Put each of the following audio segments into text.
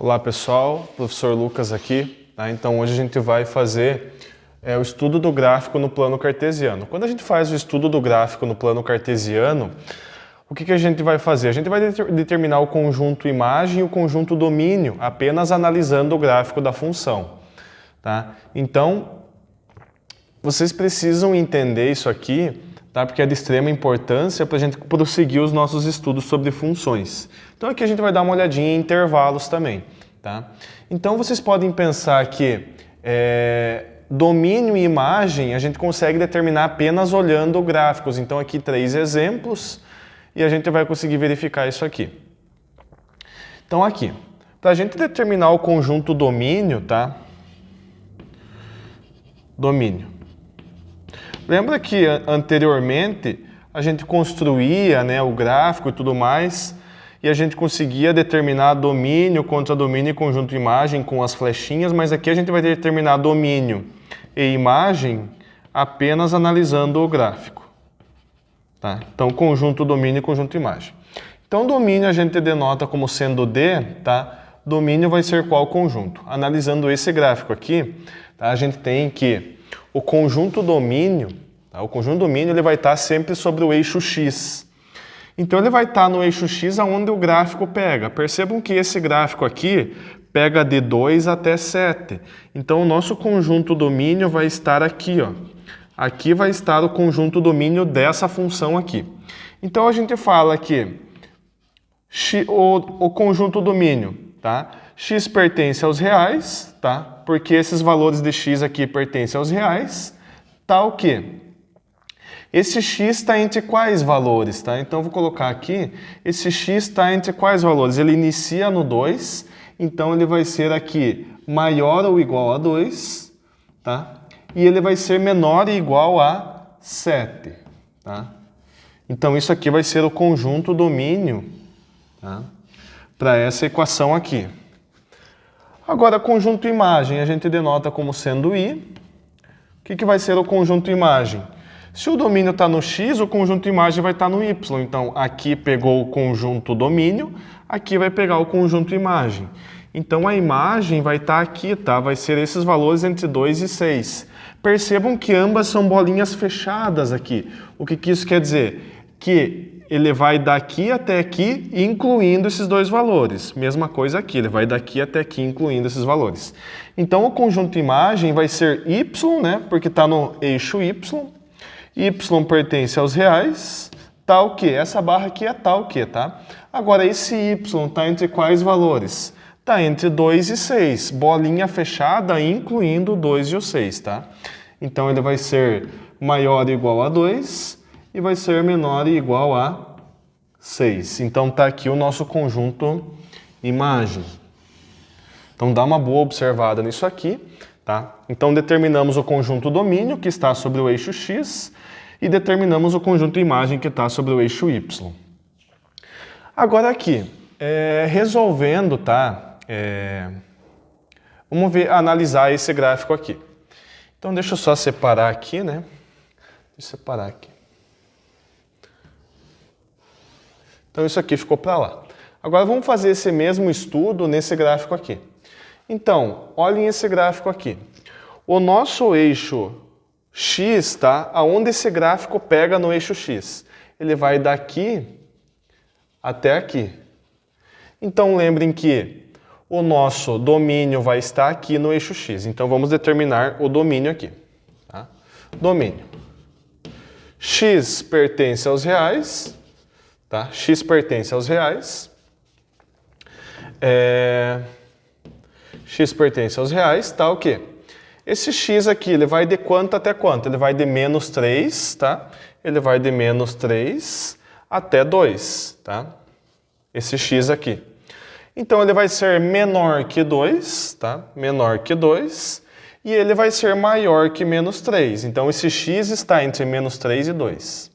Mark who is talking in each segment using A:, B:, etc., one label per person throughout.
A: Olá pessoal, professor Lucas aqui. Então hoje a gente vai fazer o estudo do gráfico no plano cartesiano. Quando a gente faz o estudo do gráfico no plano cartesiano, o que a gente vai fazer? A gente vai determinar o conjunto imagem e o conjunto domínio apenas analisando o gráfico da função. Tá? Então, vocês precisam entender isso aqui, tá? Porque é de extrema importância para a gente prosseguir os nossos estudos sobre funções. Então aqui a gente vai dar uma olhadinha em intervalos também. Tá? Então vocês podem pensar que domínio e imagem a gente consegue determinar apenas olhando gráficos. Então aqui 3 exemplos e a gente vai conseguir verificar isso aqui. Então aqui, para a gente determinar o conjunto domínio, tá? Domínio. Lembra que anteriormente a gente construía, né, o gráfico e tudo mais, e a gente conseguia determinar domínio, contradomínio e conjunto imagem com as flechinhas, mas aqui a gente vai determinar domínio e imagem apenas analisando o gráfico. Tá? Então, conjunto domínio e conjunto imagem. Então, domínio a gente denota como sendo D, tá? Domínio vai ser qual conjunto? Analisando esse gráfico aqui, tá? A gente tem que o conjunto domínio, tá? O conjunto domínio ele vai estar sempre sobre o eixo X. Então ele vai estar no eixo X aonde o gráfico pega. Percebam que esse gráfico aqui pega de 2 até 7. Então o nosso conjunto domínio vai estar aqui, ó. Aqui vai estar o conjunto domínio dessa função aqui. Então a gente fala que o conjunto domínio, tá? X pertence aos reais, tá? Porque esses valores de x aqui pertencem aos reais, tá o quê? Esse x está entre quais valores, tá? Então eu vou colocar aqui, esse x está entre quais valores? Ele inicia no 2, então ele vai ser aqui maior ou igual a 2, tá? E ele vai ser menor ou igual a 7, tá? Então isso aqui vai ser o conjunto domínio, tá? Para essa equação aqui. Agora, conjunto imagem, a gente denota como sendo I. O que vai ser o conjunto imagem? Se o domínio está no X, o conjunto imagem vai estar no Y. Então, aqui pegou o conjunto domínio, aqui vai pegar o conjunto imagem. Então, a imagem vai estar aqui, tá? Vai ser esses valores entre 2 e 6. Percebam que ambas são bolinhas fechadas aqui. O que isso quer dizer? Que ele vai daqui até aqui, incluindo esses dois valores. Mesma coisa aqui, ele vai daqui até aqui, incluindo esses valores. Então, o conjunto imagem vai ser Y, né? Porque está no eixo Y. Y pertence aos reais. Tá o quê? Essa barra aqui é tal o quê, tá? Agora, esse Y está entre quais valores? Está entre 2 e 6. Bolinha fechada, incluindo o 2 e o 6, tá? Então, ele vai ser maior ou igual a 2 e vai ser menor ou igual a 6. Então, está aqui o nosso conjunto imagem. Então, dá uma boa observada nisso aqui, tá? Então, determinamos o conjunto domínio, que está sobre o eixo X, e determinamos o conjunto imagem, que está sobre o eixo Y. Agora aqui, resolvendo, tá? Vamos analisar esse gráfico aqui. Então, deixa eu só separar aqui, né? Deixa eu separar aqui. Então, isso aqui ficou para lá. Agora, vamos fazer esse mesmo estudo nesse gráfico aqui. Então, olhem esse gráfico aqui. O nosso eixo X, tá? Aonde esse gráfico pega no eixo X? Ele vai daqui até aqui. Então, lembrem que o nosso domínio vai estar aqui no eixo X. Então, vamos determinar o domínio aqui. Tá? Domínio. X pertence aos reais. Tá? X pertence aos reais. X pertence aos reais, tá o quê? Esse X aqui, ele vai de quanto até quanto? Ele vai de menos 3, tá? Ele vai de menos 3 até 2, tá? Esse X aqui. Então, ele vai ser menor que 2, tá? Menor que 2. E ele vai ser maior que menos 3. Então, esse X está entre menos 3 e 2.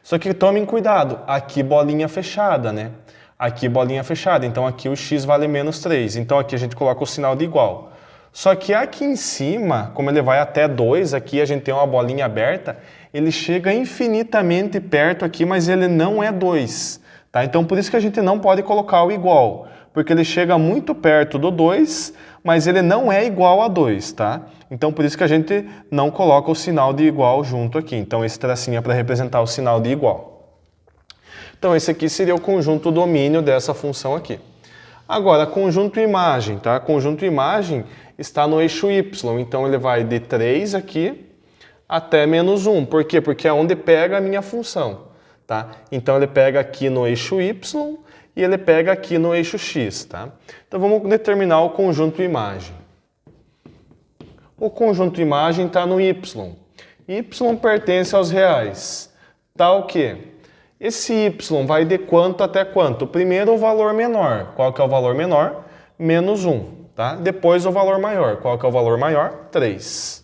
A: Só que tomem cuidado, aqui bolinha fechada, né? Aqui bolinha fechada, então aqui o x vale menos 3. Então aqui a gente coloca o sinal de igual. Só que aqui em cima, como ele vai até 2, aqui a gente tem uma bolinha aberta, ele chega infinitamente perto aqui, mas ele não é 2. Tá? Então por isso que a gente não pode colocar o igual. porque ele chega muito perto do 2, mas ele não é igual a 2, tá? Então, por isso que a gente não coloca o sinal de igual junto aqui. Então, esse tracinho é para representar o sinal de igual. Então, esse aqui seria o conjunto domínio dessa função aqui. Agora, conjunto imagem, tá? Conjunto imagem está no eixo y, então ele vai de 3 aqui até menos 1. Por quê? Porque é onde pega a minha função, tá? Então ele pega aqui no eixo y e ele pega aqui no eixo x, tá? Então vamos determinar o conjunto imagem. O conjunto imagem está no y. Y pertence aos reais. Tá o quê? Esse y vai de quanto até quanto? Primeiro o valor menor. Qual que é o valor menor? Menos 1. Tá? Depois o valor maior. Qual que é o valor maior? 3.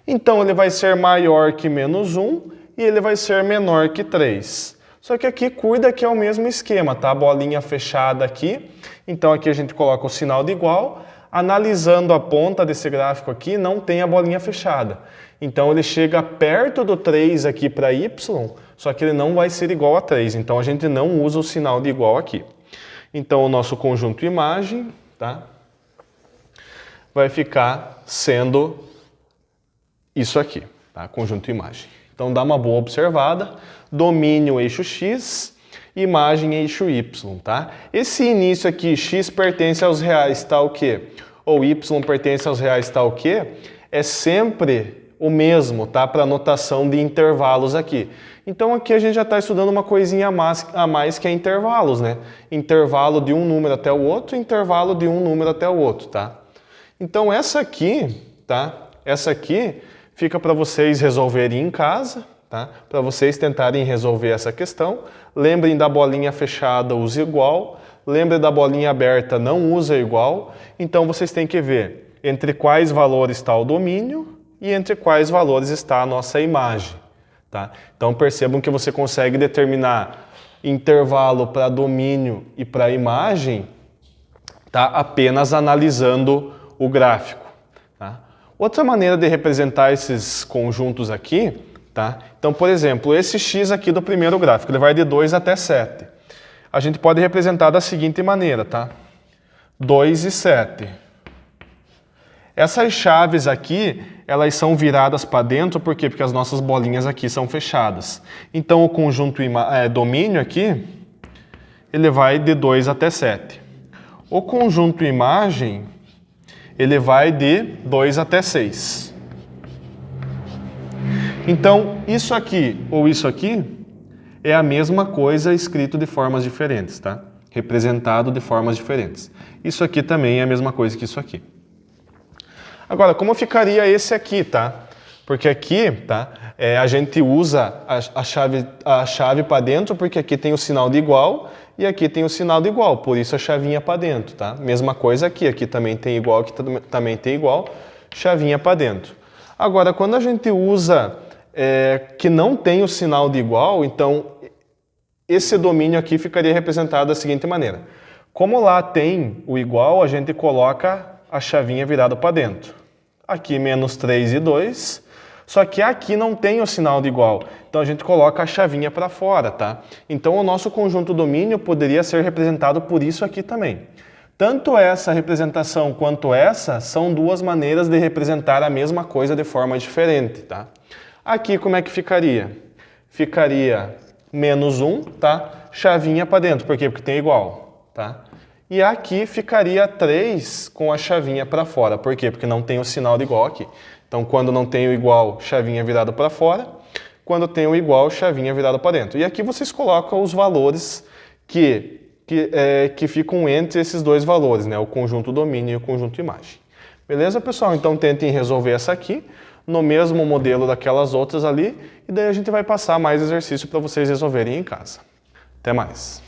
A: Então ele vai ser maior que menos 1 e ele vai ser menor que 3. Só que aqui cuida que é o mesmo esquema, tá? Bolinha fechada aqui. Então aqui a gente coloca o sinal de igual. Analisando a ponta desse gráfico aqui, não tem a bolinha fechada. Então ele chega perto do 3 aqui para y, só que ele não vai ser igual a 3. Então a gente não usa o sinal de igual aqui. Então o nosso conjunto imagem, tá? Vai ficar sendo isso aqui, tá? Conjunto imagem. Então dá uma boa observada. Domínio eixo x, imagem eixo y, tá? Esse início aqui, x pertence aos reais, tá o quê? Ou y pertence aos reais, tá o quê? É sempre o mesmo, tá? Para notação de intervalos aqui. Então aqui a gente já está estudando uma coisinha a mais que é intervalos, né? Intervalo de um número até o outro, intervalo de um número até o outro, tá? Então essa aqui, tá? Essa aqui fica para vocês resolverem em casa, tá? Para vocês tentarem resolver essa questão. Lembrem da bolinha fechada, use igual. Lembrem da bolinha aberta, não usa igual. Então vocês têm que ver entre quais valores está o domínio e entre quais valores está a nossa imagem. Tá? Então percebam que você consegue determinar intervalo para domínio e para imagem, tá? Apenas analisando o gráfico. Tá? Outra maneira de representar esses conjuntos aqui, tá? Então, por exemplo, esse x aqui do primeiro gráfico, ele vai de 2 até 7. A gente pode representar da seguinte maneira, tá? 2 e 7. Essas chaves aqui, elas são viradas para dentro, por quê? Porque as nossas bolinhas aqui são fechadas. Então, o conjunto domínio aqui, ele vai de 2 até 7. O conjunto imagem, ele vai de 2 até 6. Então, isso aqui ou isso aqui é a mesma coisa escrito de formas diferentes, tá? Representado de formas diferentes. Isso aqui também é a mesma coisa que isso aqui. Agora, como ficaria esse aqui, tá? Porque aqui, tá? A gente usa a chave para dentro, porque aqui tem o sinal de igual e aqui tem o sinal de igual, por isso a chavinha para dentro, tá? Mesma coisa aqui, aqui também tem igual, aqui também tem igual, chavinha para dentro. Agora, quando a gente usa que não tem o sinal de igual, então esse domínio aqui ficaria representado da seguinte maneira. Como lá tem o igual, a gente coloca a chavinha virada para dentro. Aqui menos 3 e 2, só que aqui não tem o sinal de igual, então a gente coloca a chavinha para fora, tá? Então o nosso conjunto domínio poderia ser representado por isso aqui também. Tanto essa representação quanto essa são duas maneiras de representar a mesma coisa de forma diferente, tá? Aqui como é que ficaria? Ficaria menos 1, tá? Chavinha para dentro, por quê? Porque tem igual, tá? E aqui ficaria 3 com a chavinha para fora. Por quê? Porque não tem o sinal de igual aqui. Então, quando não tem o igual, chavinha virada para fora. Quando tem o igual, chavinha virada para dentro. E aqui vocês colocam os valores que ficam entre esses dois valores, né? O conjunto domínio e o conjunto imagem. Beleza, pessoal? Então, tentem resolver essa aqui no mesmo modelo daquelas outras ali. E daí a gente vai passar mais exercício para vocês resolverem em casa. Até mais!